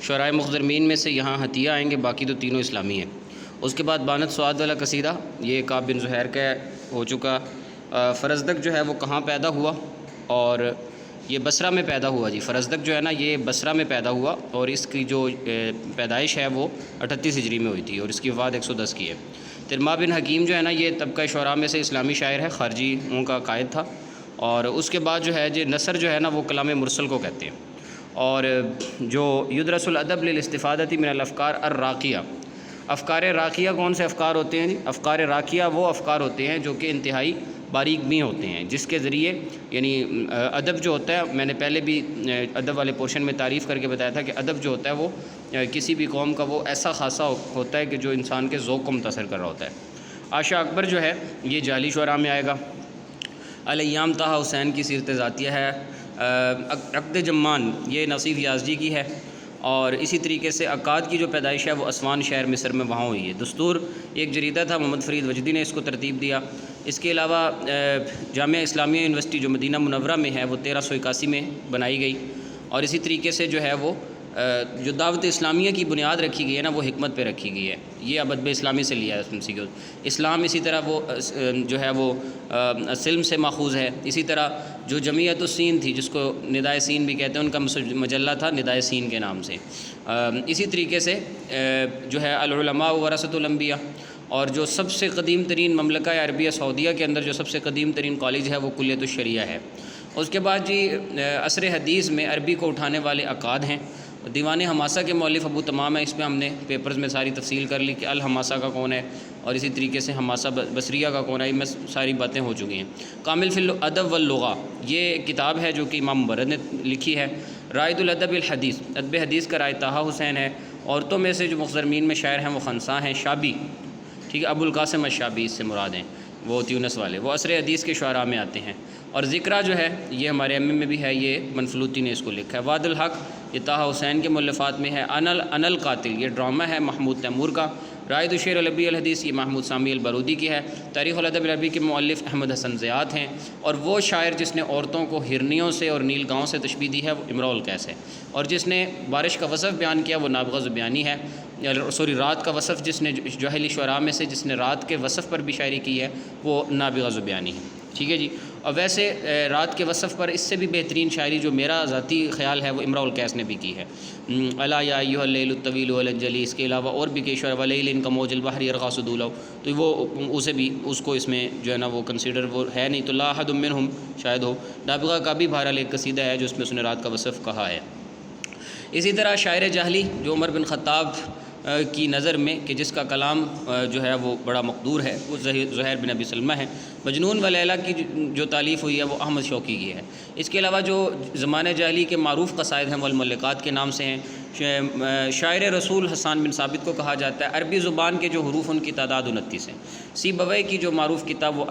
شعراء مخضرمین میں سے یہاں حتیہ آئیں گے، باقی تو تینوں اسلامی ہیں۔ اس کے بعد بانت سعاد والا قصیدہ، یہ کعب بن زہیر کا ہو چکا۔ فرزدق جو ہے وہ کہاں پیدا ہوا، اور یہ بصرہ میں پیدا ہوا جی۔ فرزدق جو ہے نا یہ بصرہ میں پیدا ہوا، اور اس کی جو پیدائش ہے وہ 38 ہجری میں ہوئی تھی، اور اس کی وفات 110 کی ہے۔ ترما بن حکیم جو ہے نا یہ طبقہ شعراء میں سے اسلامی شاعر ہے، خارجیوں کا قائد تھا۔ اور اس کے بعد جو ہے جی نثر جو ہے نا وہ کلام مرسل کو کہتے ہیں۔ اور جو یدرس الادب للاستفادۃ من الافکار الراقیہ، افکار راقیہ کون سے افکار ہوتے ہیں؟ افکار راقیہ وہ افکار ہوتے ہیں جو کہ انتہائی باریک بھی ہوتے ہیں، جس کے ذریعے یعنی ادب جو ہوتا ہے، میں نے پہلے بھی ادب والے پورشن میں تعریف کر کے بتایا تھا کہ ادب جو ہوتا ہے وہ کسی بھی قوم کا وہ ایسا خاصا ہوتا ہے کہ جو انسان کے ذوق کو متاثر کر رہا ہوتا ہے۔ عاشا اکبر جو ہے یہ جعلی شعراء میں آئے گا۔ الایام طہ حسین کی سیرت ذاتیہ ہے۔ عقد جمان یہ نصیف یازدی کی ہے۔ اور اسی طریقے سے عقاد کی جو پیدائش ہے وہ اسوان شہر مصر میں وہاں ہوئی ہے۔ دستور ایک جریدہ تھا، محمد فرید وجدی نے اس کو ترتیب دیا۔ اس کے علاوہ جامعہ اسلامیہ یونیورسٹی جو مدینہ منورہ میں ہے وہ 1381 میں بنائی گئی۔ اور اسی طریقے سے جو ہے وہ جو دعوت اسلامیہ کی بنیاد رکھی گئی ہے نا وہ حکمت پہ رکھی گئی ہے، یہ اب ادب اسلامی سے لیا ہے اسلام۔ اسی طرح وہ جو ہے وہ سلم سے ماخوذ ہے۔ اسی طرح جو جمعیت السین تھی جس کو ندائے سین بھی کہتے ہیں، ان کا مجلہ تھا ندائے سین کے نام سے۔ اسی طریقے سے جو ہے العلماء ورثۃ الانبیاء، اور جو سب سے قدیم ترین مملکہ عربیہ سعودیہ کے اندر جو سب سے قدیم ترین کالج ہے وہ کلیۃ الشریعہ ہے۔ اس کے بعد جی عصر حدیث میں عربی کو اٹھانے والے عقاد ہیں۔ دیوان حماسہ کے مؤلف ابو تمام ہے، اس میں ہم نے پیپرز میں ساری تفصیل کر لی کہ الحماسہ کا کون ہے، اور اسی طریقے سے حماسہ بصریہ کا کون ہے، ان میں ساری باتیں ہو چکی ہیں۔ کامل فی الادب واللغہ یہ کتاب ہے جو کہ امام مبرد نے لکھی ہے۔ رائد الادب الحدیث، ادب حدیث کا رائد طہ حسین ہے۔ عورتوں میں سے جو مخضرمین میں شاعر ہیں وہ خنساء ہیں، شابی، ٹھیک ہے، ابو القاسم الشابی اس سے مراد ہیں، وہ تیونس والے، وہ عصر حدیث کے شعراء میں آتے ہیں۔ اور ذکرہ جو ہے یہ ہمارے ایم میں بھی ہے، یہ منفلوطی نے اس کو لکھا ہے۔ وعد الحق یہ طہ حسین کے مؤلفات میں ہے۔ ان القاتل یہ ڈرامہ ہے محمود تیمور کا۔ رائد الشعر العربی الحدیث یہ محمود سامی البارودی کی ہے۔ تاریخ الادب العربی کے مؤلف احمد حسن زیات ہیں۔ اور وہ شاعر جس نے عورتوں کو ہرنیوں سے اور نیل گاؤں سے تشبیہ دی ہے وہ امراء القیس ہے۔ اور جس نے بارش کا وصف بیان کیا وہ نابغہ زبیانی ہے۔ رات کا وصف جس نے جاہلی شعراء میں سے جس نے رات کے وصف پر بھی شاعری کی ہے وہ نابغہ زبیانی ہے، ٹھیک ہے جی۔ اور ویسے رات کے وصف پر اس سے بھی بہترین شاعری جو میرا ذاتی خیال ہے وہ امراء القیس نے بھی کی ہے۔ الا یا ایھا اللیل الطویل والجلی، اس کے علاوہ اور بھی کئی شعر ولیل کموج البحر یرغا صدولہ، تو وہ اسے بھی اس کو اس میں جو ہے نا وہ کنسیڈر وہ ہے نہیں، تو لا احد منہم شاید ہو۔ نابغہ کا بھی بہرحال ایک قصیدہ ہے جو اس میں اس نے رات کا وصف کہا ہے۔ اسی طرح شاعر جاہلی جو عمر بن خطاب کی نظر میں کہ جس کا کلام جو ہے وہ بڑا مقدور ہے وہ زہیر بن ابی سلمہ ہے۔ مجنون و لیلی کی جو تالیف ہوئی ہے وہ احمد شوقی کی ہے۔ اس کے علاوہ جو زمانہ جاہلی کے معروف قصائد ہیں وہ الملکات کے نام سے ہیں۔ شاعر رسول حسان بن ثابت کو کہا جاتا ہے۔ عربی زبان کے جو حروف ان کی تعداد 29 ہیں۔ سیبویہ کی جو معروف کتاب وہ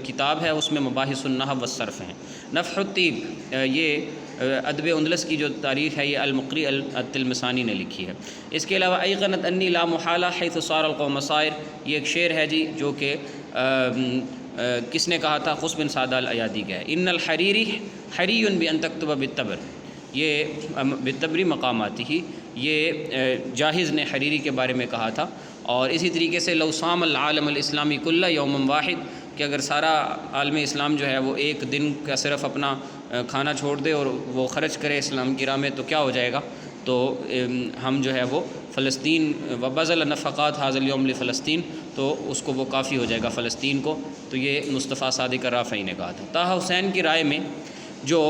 کتاب ہے، اس میں مباحث النحو والصرف ہیں۔ نفح الطیب یہ ادب اندلس کی جو تاریخ ہے یہ المقری التلمسانی نے لکھی ہے۔ اس کے علاوہ ایقنت انی لا محالہ حیث صار القوم صائر یہ ایک شعر ہے جی جو کہ کس نے کہا تھا؟ خس بن سعدہ الایادی کا ہے۔ ان الحریری حری بان تکتب بالتبر، یہ بالتبری مقاماتی ہی یہ جاہز نے حریری کے بارے میں کہا تھا۔ اور اسی طریقے سے لو صام العالم الاسلامی کلہ یوم واحد، کہ اگر سارا عالم اسلام جو ہے وہ ایک دن کا صرف اپنا کھانا چھوڑ دے اور وہ خرچ کرے اسلام کی راہ میں تو کیا ہو جائے گا؟ تو ہم جو ہے وہ فلسطین وبذل نفقات حاضر اليوم لفلسطین، تو اس کو وہ کافی ہو جائے گا فلسطین کو۔ تو یہ مصطفیٰ صادق الرافعی نے کہا تھا۔ طہ حسین کی رائے میں جو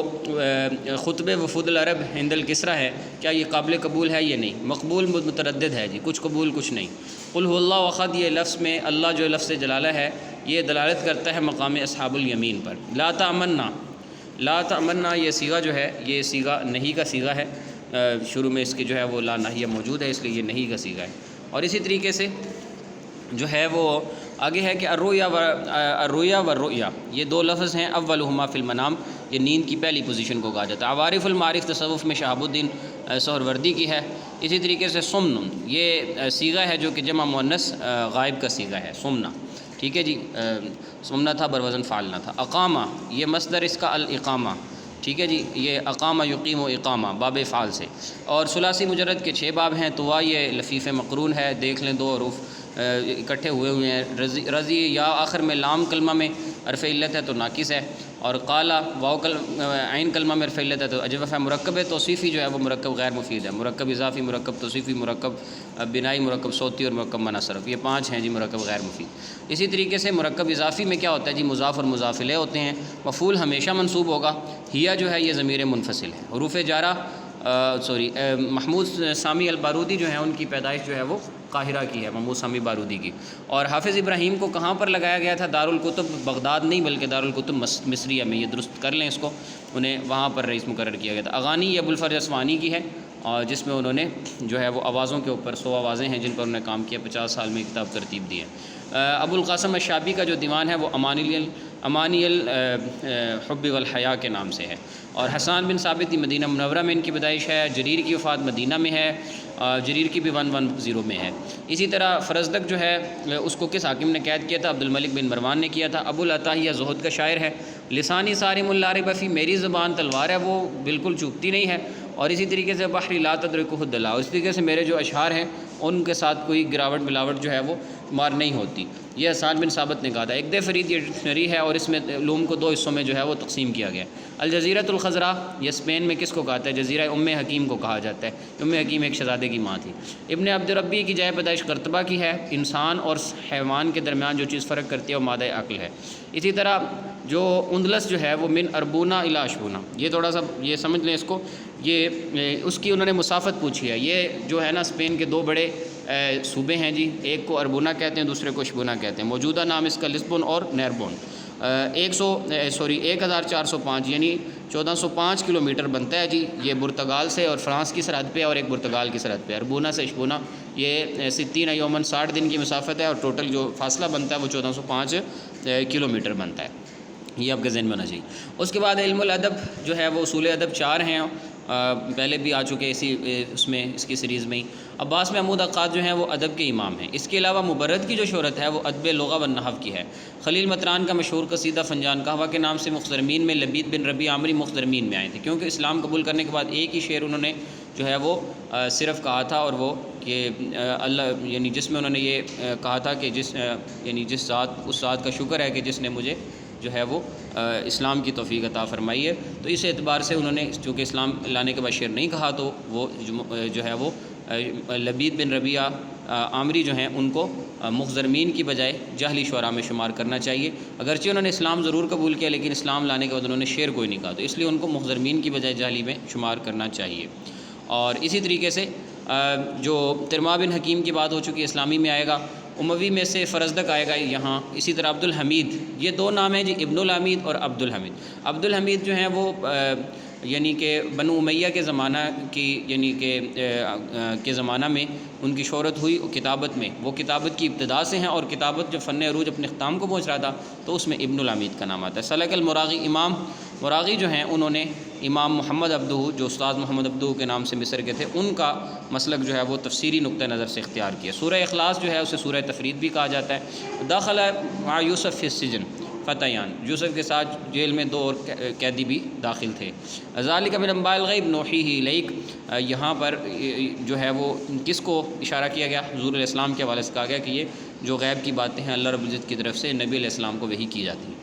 خطب وفود العرب عند الکسریٰ ہے کیا یہ قابل قبول ہے یا نہیں؟ مقبول متردد ہے جی، کچھ قبول کچھ نہیں۔ قل هو اللہ احد یہ لفظ میں اللہ جو لفظ جلالہ ہے یہ دلالت کرتا ہے مقام اصحاب الیمین پر۔ لا تأمنا یہ صیغہ جو ہے یہ صیغہ نہیں کا صیغہ ہے، شروع میں اس کے جو ہے وہ لا ناہیہ موجود ہے، اس لیے یہ نہیں کا صیغہ ہے۔ اور اسی طریقے سے جو ہے وہ آگے ہے کہ الرؤیا والرؤیا یہ دو لفظ ہیں، اولہما فی المنام یہ نیند کی پہلی پوزیشن کو کہا جاتا ہے۔ عوارف المعارف تصوف میں شہاب الدین سہروردی کی ہے۔ اسی طریقے سے سمن یہ صیغہ ہے جو کہ جمع مؤنث غائب کا صیغہ ہے، سمنا، ٹھیک ہے جی، سمنا تھا بروزن فعلنا تھا۔ اقامہ یہ مصدر اس کا الاقامہ، ٹھیک ہے جی، یہ اقامہ یقیم و اقامہ باب فعال سے، اور ثلاثی مجرد کے 6 باب ہیں، تو یہ لفیف مقرون ہے، دیکھ لیں 2 حروف اکٹھے ہوئے ہیں، رضی یا آخر میں لام کلمہ میں حرف علت ہے تو ناقص ہے، اور قالا واو عین کلمہ میں حرف علت ہے تو اجوف ہے، مرکب توصیفی جو ہے وہ مرکب غیر مفید ہے، مرکب اضافی، مرکب توصیفی، مرکب بنائی، مرکب صوتی اور مرکب منع صرف، یہ 5 ہیں جی مرکب غیر مفید۔ اسی طریقے سے مرکب اضافی میں کیا ہوتا ہے جی، مضاف اور مضاف الیہ ہوتے ہیں، مفعول ہمیشہ منصوب ہوگا، ہیا جو ہے یہ ضمیر منفصل ہے، حروف جارہ محمود سامی البارودی جو ہیں ان کی پیدائش جو ہے وہ قاہرہ کی ہے، محمود سامی بارودی کی، اور حافظ ابراہیم کو کہاں پر لگایا گیا تھا؟ دارالکتب بغداد نہیں بلکہ دارالکتب مصریہ میں، یہ درست کر لیں اس کو، انہیں وہاں پر رئیس مقرر کیا گیا تھا۔ اغانی یہ ابوالفرج اسوانی کی ہے، اور جس میں انہوں نے جو ہے وہ آوازوں کے اوپر 100 آوازیں ہیں جن پر انہوں نے کام کیا، 50 سال میں کتاب ترتیب دی ہے۔ ابو القاسم الشابی کا جو دیوان ہے وہ امانی الحب والحیا کے نام سے ہے، اور حسان بن ثابت کی مدینہ منورہ میں ان کی پیدائش ہے، جریر کی وفات مدینہ میں ہے، جریر کی بھی 110 میں ہے۔ اسی طرح فرزدق جو ہے اس کو کس حاکم نے قید کیا تھا؟ عبد الملک بن مروان نے کیا تھا۔ ابو العطاہیہ زہد کا شاعر ہے، لسانی صارم لا ریب فیہ، میری زبان تلوار ہے وہ بالکل چوکتی نہیں ہے، اور اسی طریقے سے بحری لا تدرکہ الدلاء، اس طریقے سے میرے جو اشعار ہیں ان کے ساتھ کوئی گراوٹ ملاوٹ جو ہے وہ مار نہیں ہوتی، یہ حسان بن ثابت نے کہا تھا۔ ایک فرید یہ ڈکشنری ہے، اور اس میں علوم کو 2 حصوں میں جو ہے وہ تقسیم کیا گیا ہے۔ الجزیرۃ الخضراء یہ اسپین میں کس کو کہتا ہے؟ جزیرہ ام حکیم کو کہا جاتا ہے، ام حکیم ایک شہزادے کی ماں تھی۔ ابن عبد ربی کی جائے پیدائش قرطبہ کی ہے، انسان اور حیوان کے درمیان جو چیز فرق کرتی ہے وہ مادہ عقل ہے۔ اسی طرح جو اندلس جو ہے وہ من اربونا الی اشبونا، یہ تھوڑا سا یہ سمجھ لیں اس کو، یہ اس کی انہوں نے مسافت پوچھی ہے، یہ جو ہے نا اسپین کے 2 بڑے صوبے ہیں جی، ایک کو اربونا کہتے ہیں، دوسرے کو اشبونا کہتے ہیں، موجودہ نام اس کا لسبون اور نیربون۔ 1405 یعنی 1405 کلومیٹر بنتا ہے جی، یہ پرتگال سے اور فرانس کی سرحد پہ، اور ایک پرتگال کی سرحد پہ، اربونا سے اشبونا، یہ 60 یومن 60 دن کی مسافت ہے، اور ٹوٹل جو فاصلہ بنتا ہے وہ 1405 کلومیٹر بنتا ہے، یہ آپ کے ذہن میں ہونا چاہیے۔ اس کے بعد علم الادب جو ہے وہ اصول ادب 4 ہیں، پہلے بھی آ چکے اس میں اس کی سیریز میں ہی۔ عباس محمود عقاد جو ہیں وہ ادب کے امام ہیں، اس کے علاوہ مبرد کی جو شہرت ہے وہ ادب لغہ و نحو کی ہے۔ خلیل مطران کا مشہور قصیدہ فنجان قہوہ کے نام سے مخزرمین میں لبید بن ربیع عامری مخزرمین میں آئے تھے، کیونکہ اسلام قبول کرنے کے بعد ایک ہی شعر انہوں نے جو ہے وہ صرف کہا تھا، اور وہ کہ اللہ یعنی جس میں انہوں نے یہ کہا تھا کہ جس ذات کا شکر ہے کہ جس نے مجھے جو ہے وہ اسلام کی توفیق عطا فرمائی ہے، تو اس اعتبار سے انہوں نے چونکہ اسلام لانے کے بعد شعر نہیں کہا، تو وہ جو ہے وہ لبید بن ربیع عامری جو ہیں ان کو مخزرمین کی بجائے جاہلی شعراء میں شمار کرنا چاہیے، اگرچہ انہوں نے اسلام ضرور قبول کیا لیکن اسلام لانے کے بعد انہوں نے شعر کوئی نہیں کہا، تو اس لیے ان کو مخزرمین کی بجائے جاہلی میں شمار کرنا چاہیے۔ اور اسی طریقے سے جو ترما بن حکیم کی بات ہو چکی ہے، اسلامی میں آئے گا، اموی میں سے فرزدق آئے گا یہاں۔ اسی طرح عبد الحمید، یہ 2 نام ہیں جی، ابن الحمید اور عبد الحمید۔ عبد الحمید جو ہیں وہ یعنی کہ بنو امیہ کے زمانہ کی یعنی کہ زمانہ میں ان کی شہرت ہوئی کتابت میں، وہ کتابت کی ابتدا سے ہیں، اور کتابت جب فن عروج اپنے اختتام کو پہنچ رہا تھا تو اس میں ابن الحمید کا نام آتا ہے۔ سلک المراغی، امام مراغی جو ہیں انہوں نے امام محمد عبدہ جو استاد محمد عبدہ کے نام سے مصر کے تھے، ان کا مسلک جو ہے وہ تفسیری نقطہ نظر سے اختیار کیا۔ سورہ اخلاص جو ہے اسے سورہ تفرید بھی کہا جاتا ہے۔ داخل مع یوسف فی السجن فتیان، یوسف کے ساتھ جیل میں 2 اور قیدی بھی داخل تھے۔ ذالک من انباء الغیب نوحیہ الیک، یہاں پر جو ہے وہ کس کو اشارہ کیا گیا؟ حضور علیہ السلام کے حوالے سے کہا گیا کہ یہ جو غیب کی باتیں ہیں اللہ رب العزت کی طرف سے نبی علیہ السلام کو وحی کی جاتی ہیں۔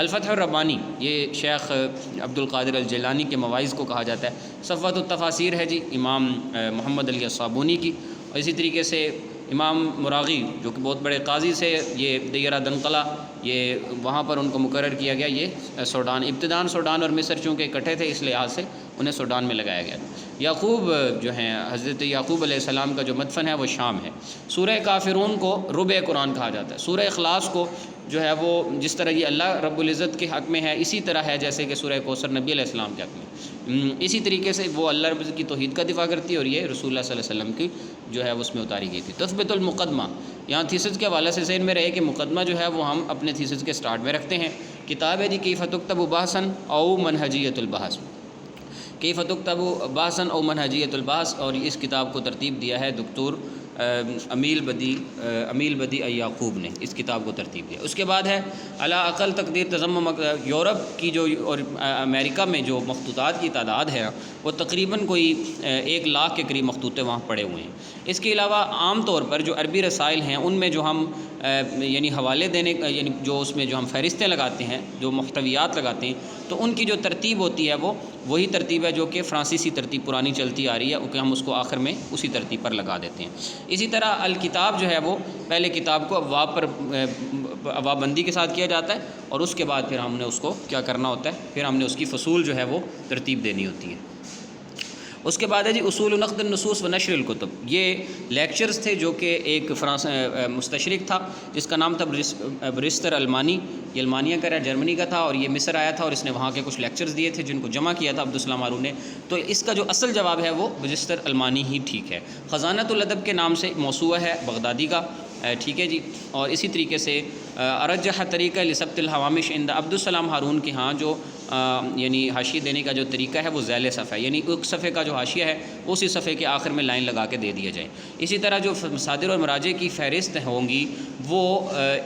الفتح الربانی، یہ شیخ عبد القادر الجیلانی کے مواعظ کو کہا جاتا ہے۔ صفوۃ التفاسیر ہے جی امام محمد علی الصابونی کی، اور اسی طریقے سے امام مراغی جو کہ بہت بڑے قاضی سے، یہ دیرہ دنقلہ، یہ وہاں پر ان کو مقرر کیا گیا، یہ سوڈان، ابتداً سوڈان اور مصر چونکہ اکٹھے تھے اس لحاظ سے انہیں سوڈان میں لگایا گیا۔ یعقوب جو ہیں حضرت یعقوب علیہ السلام کا جو مدفن ہے وہ شام ہے۔ سورہ کافرون کو ربع قرآن کہا جاتا ہے۔ سورہ اخلاص کو جو ہے وہ جس طرح یہ اللہ رب العزت کے حق میں ہے اسی طرح ہے جیسے کہ سورہ کوثر نبی علیہ السلام کے حق میں، اسی طریقے سے وہ اللہ رب العزت کی توحید کا دفاع کرتی ہے، اور یہ رسول اللہ صلی اللہ علیہ وسلم کی جو ہے اس میں اتاری گئی تھی۔ تثبت المقدمہ، یہاں تھیسس کے حوالے سے ذہن میں رہے کہ مقدمہ جو ہے وہ ہم اپنے تھیسس کے سٹارٹ میں رکھتے ہیں۔ کتاب ہے جی کیف تکتب بحثا او منہجیۃ البحث، کیف تکتب بحثا او منہجیۃ البحث، اور اس کتاب کو ترتیب دیا ہے دکتور امیل بدی یعقوب نے اس کتاب کو ترتیب دیا۔ اس کے بعد ہے علی اقل تقدیر تضمم، یورپ کی جو اور امریکہ میں جو مخطوطات کی تعداد ہے وہ تقریباً کوئی 1 لاکھ کے قریب مخطوطے وہاں پڑے ہوئے ہیں۔ اس کے علاوہ عام طور پر جو عربی رسائل ہیں ان میں جو ہم یعنی حوالے دینے یعنی جو اس میں جو ہم فہرستیں لگاتے ہیں، جو محتویات لگاتے ہیں، تو ان کی جو ترتیب ہوتی ہے وہ وہی ترتیب ہے جو کہ فرانسیسی ترتیب پرانی چلتی آ رہی ہے، کہ ہم اس کو آخر میں اسی ترتیب پر لگا دیتے ہیں۔ اسی طرح الکتاب جو ہے وہ پہلے کتاب کو ابواب بندی کے ساتھ کیا جاتا ہے، اور اس کے بعد پھر ہم نے اس کو کیا کرنا ہوتا ہے، پھر ہم نے اس کی فصول جو ہے وہ ترتیب دینی ہوتی ہے۔ اس کے بعد ہے جی اصول نقد النصوص و نشر الکتب، یہ لیکچرز تھے جو کہ ایک مستشرق تھا جس کا نام تھا برسٹر المانی، یہ المانیہ کا جرمنی کا تھا، اور یہ مصر آیا تھا اور اس نے وہاں کے کچھ لیکچرز دیے تھے جن کو جمع کیا تھا عبدالسلام ہارون نے۔ تو اس کا جو اصل جواب ہے وہ برسٹر المانی ہی ٹھیک ہے۔ خزانۃ الادب کے نام سے موسوعہ ہے بغدادی کا، ٹھیک ہے جی۔ اور اسی طریقے سے ارجح طریقہ لثبت الحوامش عند عبدالسلام ہارون کے ہاں جو یعنی حاشیے دینے کا جو طریقہ ہے وہ ذیل صفحہ ہے، یعنی ایک صفحے کا جو حاشیہ ہے اسی صفحے کے آخر میں لائن لگا کے دے دیا جائے۔ اسی طرح جو مصادر اور مراجع کی فہرست ہوں گی وہ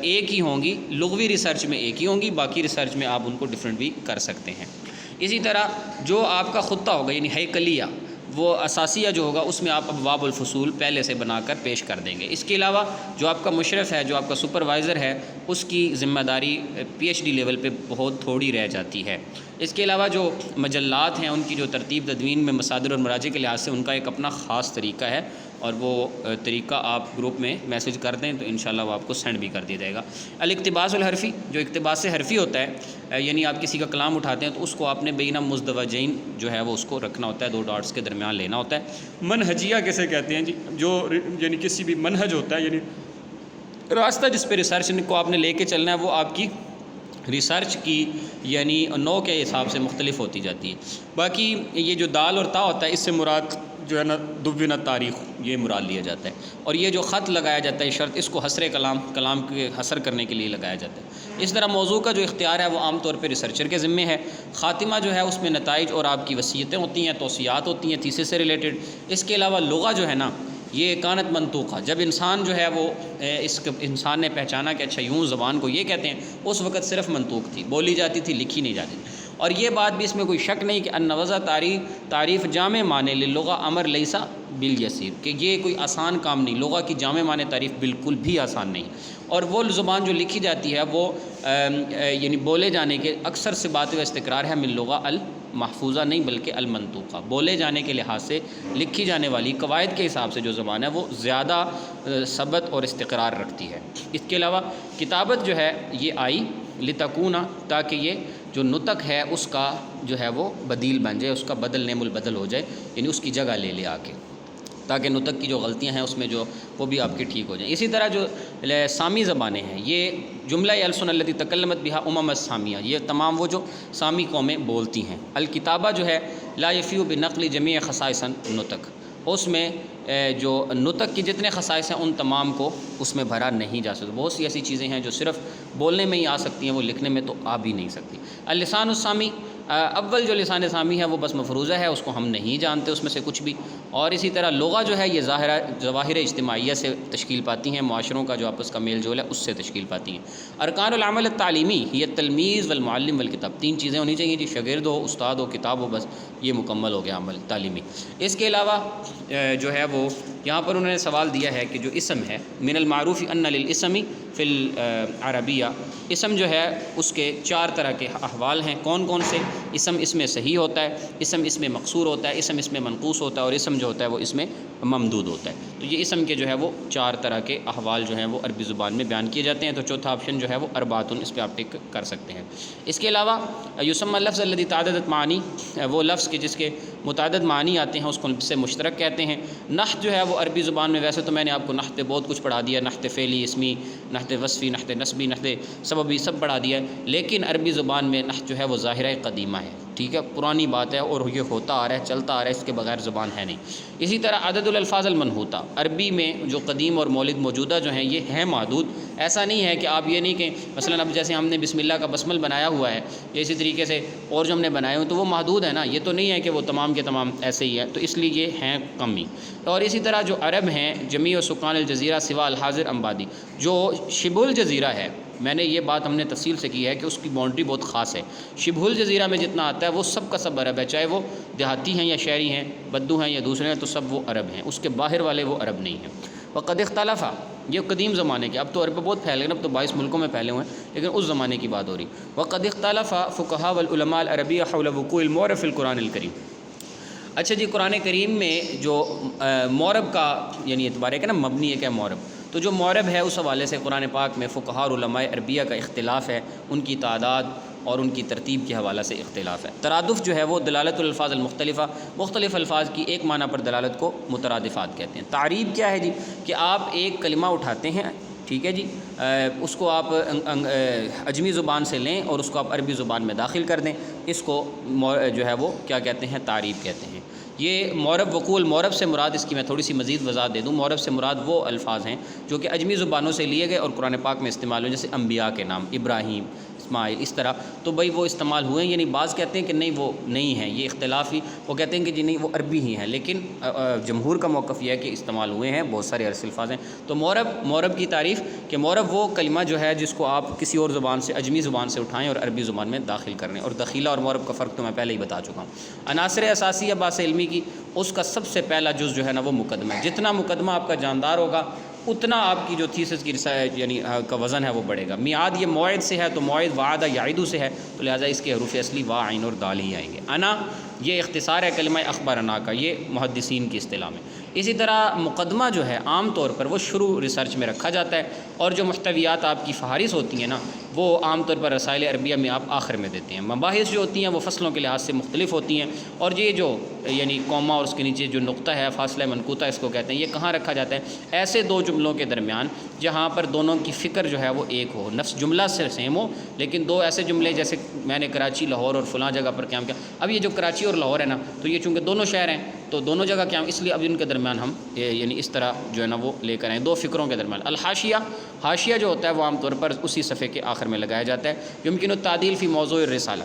ایک ہی ہوں گی، لغوی ریسرچ میں ایک ہی ہوں گی، باقی ریسرچ میں آپ ان کو ڈفرینٹ بھی کر سکتے ہیں۔ اسی طرح جو آپ کا خطہ ہوگا یعنی ہیکلیہ، وہ اساسیہ جو ہوگا اس میں آپ ابواب الفصول پہلے سے بنا کر پیش کر دیں گے۔ اس کے علاوہ جو آپ کا مشرف ہے، جو آپ کا سپروائزر ہے، اس کی ذمہ داری PhD لیول پہ بہت تھوڑی رہ جاتی ہے۔ اس کے علاوہ جو مجلات ہیں ان کی جو ترتیب تدوین میں مصادر اور مراجع کے لحاظ سے ان کا ایک اپنا خاص طریقہ ہے، اور وہ طریقہ آپ گروپ میں میسج کر دیں تو انشاءاللہ وہ آپ کو سینڈ بھی کر دیا جائے گا۔ الاقتباس الحرفی، جو اقتباس حرفی ہوتا ہے، یعنی آپ کسی کا کلام اٹھاتے ہیں تو اس کو آپ نے بین مزدوجین جو ہے وہ اس کو رکھنا ہوتا ہے، 2 ڈاٹس کے درمیان لینا ہوتا ہے۔ منہجیہ کیسے کہتے ہیں جی؟ جو یعنی کسی بھی منہج ہوتا ہے، یعنی راستہ جس پہ ریسرچ کو آپ نے لے کے چلنا ہے، وہ آپ کی ریسرچ کی یعنی نوع کے حساب سے مختلف ہوتی جاتی ہے۔ باقی یہ جو دال اور تا ہوتا ہے اس سے مراد جو ہے نا دون تاریخ، یہ مراد لیا جاتا ہے، اور یہ جو خط لگایا جاتا ہے شرط، اس کو حصر کلام کے حصر کرنے کے لیے لگایا جاتا ہے۔ اس طرح موضوع کا جو اختیار ہے وہ عام طور پہ ریسرچر کے ذمے ہے۔ خاتمہ جو ہے اس میں نتائج اور آپ کی وصیتیں ہوتی ہیں، توصیات ہوتی ہیں تیسرے سے ریلیٹڈ۔ اس کے علاوہ لغہ جو ہے نا یہ کانت منطوقہ، جب انسان جو ہے وہ انسان نے پہچانا کہ اچھا یوں زبان کو یہ کہتے ہیں، اس وقت صرف منطوق تھی، بولی جاتی تھی، لکھی نہیں جاتی تھی۔ اور یہ بات بھی اس میں کوئی شک نہیں کہ النوزہ تعریف جامع معنی للغہ امر لیسا بالیسیر، کہ یہ کوئی آسان کام نہیں، لغہ کی جامع معنی تعریف بالکل بھی آسان نہیں۔ اور وہ زبان جو لکھی جاتی ہے وہ یعنی بولے جانے کے اکثر سے بات و استقرار ہے من لغہ المحفوظہ نہیں بلکہ المنطوقہ، بولے جانے کے لحاظ سے لکھی جانے والی قواعد کے حساب سے جو زبان ہے وہ زیادہ ثبت اور استقرار رکھتی ہے۔ اس کے علاوہ کتابت جو ہے یہ آئی لتکونا، تاکہ یہ جو نطق ہے اس کا جو ہے وہ بدیل بن جائے، اس کا بدل نیم البدل ہو جائے، یعنی اس کی جگہ لے لے آ کے، تاکہ نطق کی جو غلطیاں ہیں اس میں جو وہ بھی آپ کی ٹھیک ہو جائیں۔ اسی طرح جو سامی زبانیں ہیں، یہ جملہ السن التی تکلمت بہا السامیہ، یہ تمام وہ جو سامی قومیں بولتی ہیں۔ الکتابہ جو ہے لا یفیء بنقل جمیع خصائص نطق، اس میں جو نطق کی جتنے خصائص ہیں ان تمام کو اس میں بھرا نہیں جا سکتا۔ بہت سی ایسی چیزیں ہیں جو صرف بولنے میں ہی آ سکتی ہیں، وہ لکھنے میں تو آ بھی نہیں سکتی۔ اللسان السامی، اول جو لسان سامی ہے وہ بس مفروضہ ہے، اس کو ہم نہیں جانتے اس میں سے کچھ بھی۔ اور اسی طرح لغہ جو ہے یہ ظواہر اجتماعیہ سے تشکیل پاتی ہیں، معاشروں کا جو آپس کا میل جول ہے اس سے تشکیل پاتی ہیں۔ ارکان العمل التعلیمی ہی التلمیذ والمعلم والکتاب، 3 چیزیں ہونی چاہیے جی، شاگرد ہو، استاد ہو، کتاب ہو، بس یہ مکمل ہو گیا عمل تعلیمی۔ اس کے علاوہ جو ہے وہ یہاں پر انہوں نے سوال دیا ہے کہ جو اسم ہے من المعروف ان للاسم فی العربیہ، اسم جو ہے اس کے 4 طرح کے احوال ہیں۔ کون کون سے؟ اسم اس میں صحیح ہوتا ہے، اسم اس میں مقصور ہوتا ہے، اسم اس میں منقوص ہوتا ہے، اور اسم جو ہوتا ہے وہ اس میں ممدود ہوتا ہے۔ تو یہ اسم کے جو ہے وہ 4 طرح کے احوال جو ہیں وہ عربی زبان میں بیان کیے جاتے ہیں۔ تو چوتھا آپشن جو ہے وہ اربعۃ، اس پہ آپ ٹک کر سکتے ہیں۔ اس کے علاوہ یسمى اللفظ الذي تعددت معانی، وہ لفظ کے جس کے متعدد معنی آتے ہیں اس کو سے مشترک کہتے ہیں۔ نحت جو ہے وہ عربی زبان میں، ویسے تو میں نے آپ کو نحت بہت کچھ پڑھا دیا، نحت فعلی، اسمی، نحت وصفی، نحت نسبی، نحت سببی، سب پڑھا دیا ہے، لیکن عربی زبان میں نحت جو ہے وہ ظاہرہ قدیمہ ہے۔ ٹھیک ہے، پرانی بات ہے اور یہ ہوتا آ رہا ہے، چلتا آ رہا ہے، اس کے بغیر زبان ہے نہیں۔ اسی طرح عدد الالفاظ المنحوتہ، عربی میں جو قدیم اور مولد موجودہ جو ہیں یہ ہیں محدود۔ ایسا نہیں ہے کہ آپ یہ نہیں کہ مثلا اب جیسے ہم نے بسم اللہ کا بسمل بنایا ہوا ہے، اسی طریقے سے اور جو ہم نے بنائے ہوئے تو وہ محدود ہے نا، یہ تو نہیں ہے کہ وہ تمام کے تمام ایسے ہی ہے، تو اس لیے یہ ہیں کم ہی۔ اور اسی طرح جو عرب ہیں جمیع و سکان الجزیرہ سوا الحاضر امبادی، جو شبہ الجزیرہ ہے، میں نے یہ بات ہم نے تفصیل سے کی ہے کہ اس کی باؤنڈری بہت خاص ہے۔ شبہ الجزیرہ میں جتنا آتا ہے وہ سب کا سب عرب ہے، چاہے وہ دیہاتی ہیں یا شہری ہیں، بدو ہیں یا دوسرے ہیں، تو سب وہ عرب ہیں، اس کے باہر والے وہ عرب نہیں ہیں۔ وقد اختلف، یہ قدیم زمانے کے، اب تو عرب بہت پھیلے گئے، اب تو 22 ملکوں میں پھیلے ہوئے ہیں، لیکن اس زمانے کی بات ہو رہی۔ وقد اختلف فقہاء والعلماء العربیہ حول وقوع المعرب فی القرآن الکریم۔ اچھا جی، قرآن کریم میں جو معرب کا یعنی اعتبار ہے کہ نا مبنی ہے کہ معرب، تو جو معرب ہے اس حوالے سے قرآن پاک میں فقہاء اور علماء عربیہ کا اختلاف ہے، ان کی تعداد اور ان کی ترتیب کے حوالے سے اختلاف ہے۔ ترادف جو ہے وہ دلالت الفاظ المختلفہ، مختلف الفاظ کی ایک معنی پر دلالت کو مترادفات کہتے ہیں۔ تعریب کیا ہے جی؟ کہ آپ ایک کلمہ اٹھاتے ہیں، ٹھیک ہے جی، اس کو آپ عجمی زبان سے لیں اور اس کو آپ عربی زبان میں داخل کر دیں، اس کو جو ہے وہ کیا کہتے ہیں؟ تعریب کہتے ہیں۔ یہ معرب، وقوع المعرب سے مراد، اس کی میں تھوڑی سی مزید وضاحت دے دوں، معرب سے مراد وہ الفاظ ہیں جو کہ عجمی زبانوں سے لیے گئے اور قرآن پاک میں استعمال ہوئے، جیسے انبیاء کے نام ابراہیم، اسماعیل، اس طرح تو بھائی وہ استعمال ہوئے ہیں، یعنی بعض کہتے ہیں کہ نہیں وہ نہیں ہیں، یہ اختلافی، وہ کہتے ہیں کہ جی نہیں وہ عربی ہی ہیں، لیکن جمہور کا موقف یہ ہے کہ استعمال ہوئے ہیں، بہت سارے عرصی الفاظ ہیں۔ تو معرب کی تعریف کہ معرب وہ کلمہ جو ہے جس کو آپ کسی اور زبان سے، عجمی زبان سے اٹھائیں اور عربی زبان میں داخل کریں، اور دخیلہ اور معرب کا فرق تو میں پہلے ہی بتا چکا ہوں۔ عناصر اساسیہ باس علمی کی، اس کا سب سے پہلا جز جو ہے نا وہ مقدمہ ہے، جتنا مقدمہ آپ کا جاندار ہوگا اتنا آپ کی جو تھیسس کی یعنی کا وزن ہے وہ بڑھے گا۔ میعاد یہ موعد سے ہے، تو موعد وعدہ یعیدو سے ہے، تو لہٰذا اس کے حروف اصلی وا، عین اور دال ہی آئیں گے۔ انا یہ اختصار ہے کلمہ اخبرنا کا، یہ محدثین کی اصطلاح میں۔ اسی طرح مقدمہ جو ہے عام طور پر وہ شروع ریسرچ میں رکھا جاتا ہے، اور جو محتویات آپ کی فہارس ہوتی ہیں نا وہ عام طور پر رسائل عربیہ میں آپ آخر میں دیتے ہیں۔ مباحث جو ہوتی ہیں وہ فصلوں کے لحاظ سے مختلف ہوتی ہیں، اور یہ جو یعنی کوما اور اس کے نیچے جو نقطہ ہے، فاصلہ منقوطہ اس کو کہتے ہیں، یہ کہاں رکھا جاتا ہے؟ ایسے دو جملوں کے درمیان جہاں پر دونوں کی فکر جو ہے وہ ایک ہو، نفس جملہ سے سیم ہو، لیکن دو ایسے جملے جیسے میں نے کراچی، لاہور اور فلاں جگہ پر قیام کیا، اب یہ جو کراچی اور لاہور ہے نا، تو یہ چونکہ دونوں شہر ہیں تو دونوں جگہ قیام، اس لیے اب ان کے درمیان ہم یعنی اس طرح جو ہے نا وہ لے کر آئیں، دو فکروں کے درمیان۔ الحاشیہ، حاشیہ جو ہوتا ہے وہ عام طور پر اسی صفحے کے آخر میں لگایا جاتا ہے۔ یمکن التعدیل فی موضوع الرسالہ،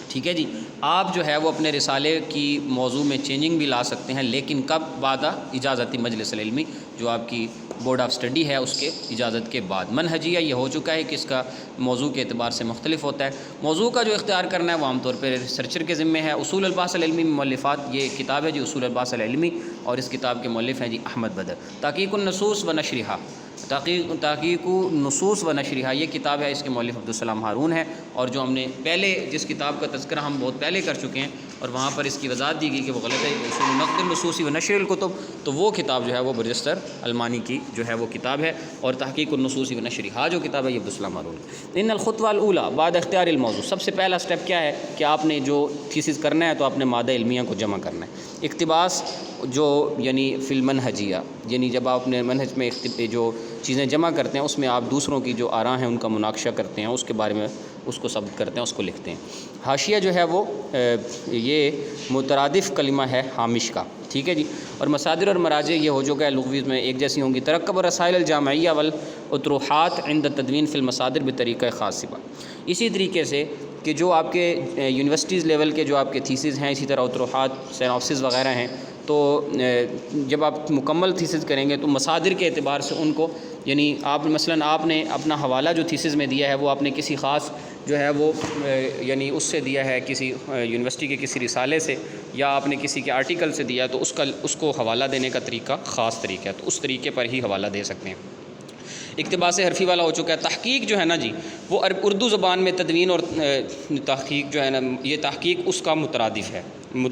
ٹھیک ہے جی، آپ جو ہے وہ اپنے رسالے کی موضوع میں چینجنگ بھی لا سکتے ہیں، لیکن کب؟ بعد اجازت مجلس العلمی، جو آپ کی بورڈ آف اسٹڈی ہے اس کے اجازت کے بعد۔ منہجیہ یہ ہو چکا ہے کہ اس کا موضوع کے اعتبار سے مختلف ہوتا ہے، موضوع کا جو اختیار کرنا ہے وہ عام طور پہ ریسرچر کے ذمے ہے۔ اصول البحث العلمی میں مؤلفات، یہ کتاب ہے جی اصول البحث العلمی، اور اس کتاب کے مؤلف ہیں جی احمد بدر۔ تحقیق النصوص و نشرها، تحقیق النصوص و نشرها، یہ کتاب ہے، اس کے مؤلف عبدالسلام ہارون ہے، اور جو ہم نے پہلے جس کتاب کا تذکرہ ہم بہت پہلے کر چکے ہیں اور وہاں پر اس کی وضاحت دی گئی کہ وہ غلط ہے، اصول نقد النصوص و نشر الکتب، تو وہ کتاب جو ہے وہ برجستر المانی کی جو ہے وہ کتاب ہے، اور تحقیق النصوص و نشرها جو کتاب ہے یہ عبدالسلام ہارون۔ ان الخطوہ الاولیٰ بعد اختیار الموضوع، سب سے پہلا سٹیپ کیا ہے کہ آپ نے جو تھیسس کرنا ہے تو آپ نے مادہ علمیہ کو جمع کرنا ہے۔ اقتباس جو یعنی فی المنہجیہ، یعنی جب آپ اپنے منہج میں جو چیزیں جمع کرتے ہیں اس میں آپ دوسروں کی جو آراء ہیں ان کا مناقشہ کرتے ہیں، اس کے بارے میں اس کو ثبت کرتے ہیں، اس کو لکھتے ہیں۔ حاشیہ جو ہے وہ یہ مترادف کلمہ ہے حامش کا، ٹھیک ہے جی، اور مصادر اور مراجع یہ ہو جو کہ لغوی میں ایک جیسی ہوں گی۔ ترکب الرسائل الجامعیہ والاطروحات عند التدوین فی المصادر بطریقہ خاصہ، اسی طریقے سے کہ جو آپ کے یونیورسٹیز لیول کے جو آپ کے تھیسز ہیں، اسی طرح اطروحات، سینوپسز وغیرہ ہیں، تو جب آپ مکمل تھیسز کریں گے تو مصادر کے اعتبار سے ان کو یعنی آپ مثلاً آپ نے اپنا حوالہ جو تھیسز میں دیا ہے وہ آپ نے کسی خاص جو ہے وہ یعنی اس سے دیا ہے، کسی یونیورسٹی کے کسی رسالے سے، یا آپ نے کسی کے آرٹیکل سے دیا تو اس کو حوالہ دینے کا طریقہ خاص طریقہ ہے، تو اس طریقے پر ہی حوالہ دے سکتے ہیں۔ اقتباس حرفی والا ہو چکا ہے۔ تحقیق جو ہے نا جی وہ اردو زبان میں تدوین اور تحقیق جو ہے نا، یہ تحقیق اس کا مترادف ہے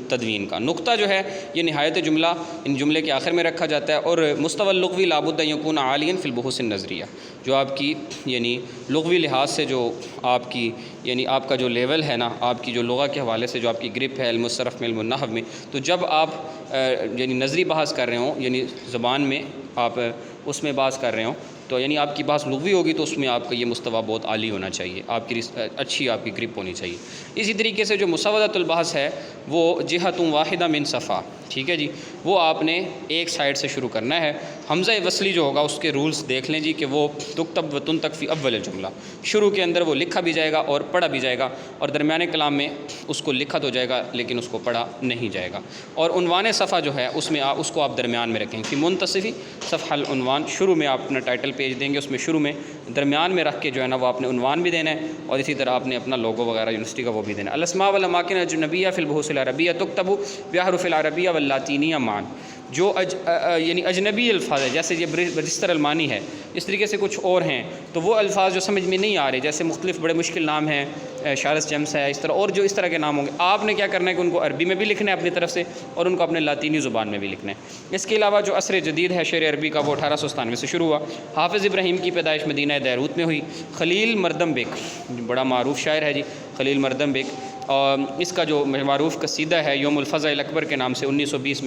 تدوین کا۔ نقطہ جو ہے یہ نہایت جملہ ان جملے کے آخر میں رکھا جاتا ہے، اور مستوى اللغوی لابد ان یکون عالیا فی البحوث النظریہ، جو آپ کی یعنی لغوی لحاظ سے جو آپ کی یعنی آپ کا جو لیول ہے نا، آپ کی جو لغہ کے حوالے سے جو آپ کی گرپ ہے علم الصرف میں، علم النحو میں، تو جب آپ یعنی نظری بحث کر رہے ہوں، یعنی زبان میں آپ اس میں بحث کر رہے ہوں، تو یعنی آپ کی بحث لغوی ہوگی تو اس میں آپ کا یہ مستویٰ بہت عالی ہونا چاہیے، آپ کی اچھی آپ کی گرپ ہونی چاہیے۔ اسی طریقے سے جو مسودۃ البحث ہے وہ جہۃ واحدہ من صفحہ، ٹھیک ہے جی، وہ آپ نے ایک سائڈ سے شروع کرنا ہے۔ حمزہ وصلی جو ہوگا اس کے رولز دیکھ لیں جی کہ وہ تکتب و تنطق فی اول الجملہ، شروع کے اندر وہ لکھا بھی جائے گا اور پڑھا بھی جائے گا، اور درمیانے کلام میں اس کو لکھا تو جائے گا لیکن اس کو پڑھا نہیں جائے گا۔ اور عنوان صفحہ جو ہے اس میں اس کو آپ درمیان میں رکھیں، فی منتصفی صفحہ العنوان، شروع میں آپ اپنا ٹائٹل پیج دیں گے، اس میں شروع میں درمیان میں رکھ کے جو ہے نا وہ آپ نے عنوان بھی دینا ہے، اور اسی طرح آپ نے اپنا لوگو وغیرہ یونیورسٹی کا وہ بھی دینا ہے۔ الاسماء والاماکن الاجنبیہ فی البحوث العربیہ تکتب بحروف العربیہ واللاطینیہ معا، جو یعنی اجنبی الفاظ ہے، جیسے یہ رجسٹر المانی ہے، اس طریقے سے کچھ اور ہیں، تو وہ الفاظ جو سمجھ میں نہیں آ رہے، جیسے مختلف بڑے مشکل نام ہیں، شارس جیمس ہے، اس طرح اور جو اس طرح کے نام ہوں گے، آپ نے کیا کرنا ہے کہ ان کو عربی میں بھی لکھنا ہے اپنی طرف سے، اور ان کو اپنے لاطینی زبان میں بھی لکھنا ہے۔ اس کے علاوہ جو عصر جدید ہے شعر عربی کا، وہ 1897 سے شروع ہوا۔ حافظ ابراہیم کی پیدائش مدینہ بیروت میں ہوئی۔ خلیل مردم بیک بڑا معروف شاعر ہے جی، خلیل مردم بیک، اور اس کا جو معروف قصیدہ ہے یوم الفضع الاکبر کے نام سے 1920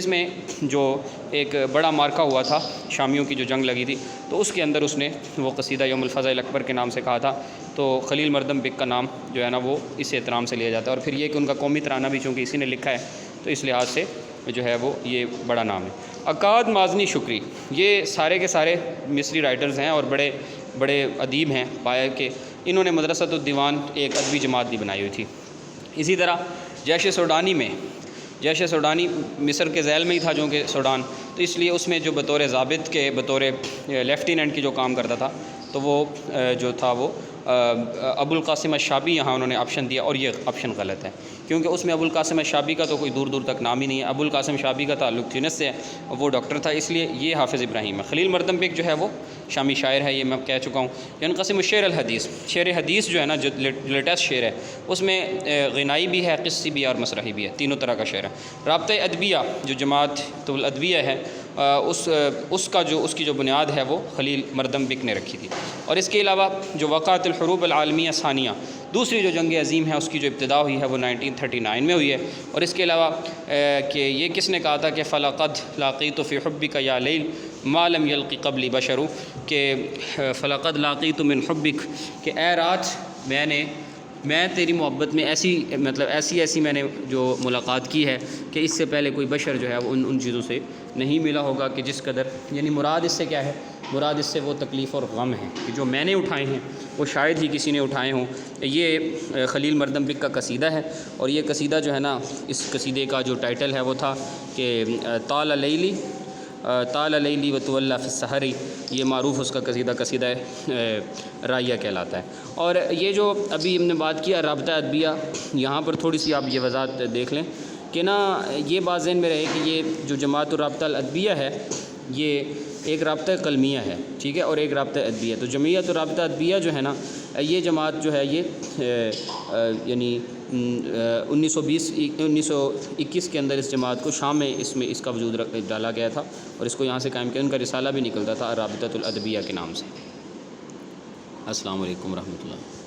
میں جو ایک بڑا مارکہ ہوا تھا، شامیوں کی جو جنگ لگی تھی، تو اس کے اندر اس نے وہ قصیدہ یوم الفضع الاکبر کے نام سے کہا تھا، تو خلیل مردم بیک کا نام جو ہے نا وہ اس احترام سے لیا جاتا ہے، اور پھر یہ کہ ان کا قومی ترانہ بھی چونکہ اسی نے لکھا ہے تو اس لحاظ سے جو ہے وہ یہ بڑا نام ہے۔ عقاد مازنی شکری، یہ سارے کے سارے مصری رائٹرز ہیں اور بڑے بڑے ادیب ہیں، پایا کہ انہوں نے مدرسۃ الدیوان ایک ادبی جماعت بھی بنائی ہوئی تھی۔ اسی طرح جیش سوڈانی مصر کے ذیل میں ہی تھا جو کہ سوڈان، تو اس لیے اس میں جو بطور ضابط کے بطور لیفٹیننٹ کی جو کام کرتا تھا، تو وہ جو تھا وہ ابو القاسم الشابی یہاں انہوں نے آپشن دیا، اور یہ آپشن غلط ہے کیونکہ اس میں ابو القاسم الشابی کا تو کوئی دور دور تک نام ہی نہیں ہے۔ ابو القاسم شابی کا تعلق تیونس سے ہے، وہ ڈاکٹر تھا، اس لیے یہ حافظ ابراہیم ہے۔ خلیل مردم بیک جو ہے وہ شامی شاعر ہے، یہ میں کہہ چکا ہوں۔ ینقسم الشعر الحدیث، شعر حدیث جو ہے نا، جو لیٹسٹ شعر ہے، اس میں غنائی بھی ہے، قصی بھی ہے اور مسرحی بھی ہے، تینوں طرح کا شعر ہے۔ رابطہ ادبیہ جو جماعت الادویہ ہے، اس کی جو بنیاد ہے وہ خلیل مردم بیک نے رکھی تھی۔ اور اس کے علاوہ جو وقعت الحروب العالمیہ ثانیہ، دوسری جو جنگ عظیم ہے، اس کی جو ابتدا ہوئی ہے وہ 1939 میں ہوئی ہے۔ اور اس کے علاوہ کہ یہ کس نے کہا تھا کہ فلقد لاقیت فی حبک یا لیل ما لم یلقی قبلی بشر، کہ فلقد لاقیت من حبک، کہ اے رات میں تیری محبت میں ایسی میں نے جو ملاقات کی ہے کہ اس سے پہلے کوئی بشر جو ہے وہ ان چیزوں سے نہیں ملا ہوگا کہ جس قدر، یعنی مراد اس سے کیا ہے، مراد اس سے وہ تکلیف اور غم ہے کہ جو میں نے اٹھائے ہیں وہ شاید ہی کسی نے اٹھائے ہوں۔ یہ خلیل مردم بیک کا قصیدہ ہے، اور یہ قصیدہ جو ہے نا، اس قصیدے کا جو ٹائٹل ہے وہ تھا کہ طال لیلی و تولا فی السحر، یہ معروف اس کا قصیدہ رائیہ کہلاتا ہے۔ اور یہ جو ابھی ہم نے بات کیا رابطہ ادبیہ، یہاں پر تھوڑی سی آپ یہ وضاحت دیکھ لیں کہ نا، یہ بات ذہن میں رہے کہ یہ جو جماعت الرابطہ الادبیہ ہے یہ ایک رابطہ قلمیہ ہے، ٹھیک ہے، اور ایک رابطہ ادبیہ۔ تو جمعیت الرابطہ ادبیہ جو ہے نا، یہ جماعت جو ہے یہ یعنی 1921 کے اندر اس جماعت کو شام میں اس کا وجود ڈالا گیا تھا، اور اس کو یہاں سے قائم کیا، ان کا رسالہ بھی نکلتا تھا رابطۃ الادبیہ کے نام سے۔ السلام علیکم ورحمۃ اللہ۔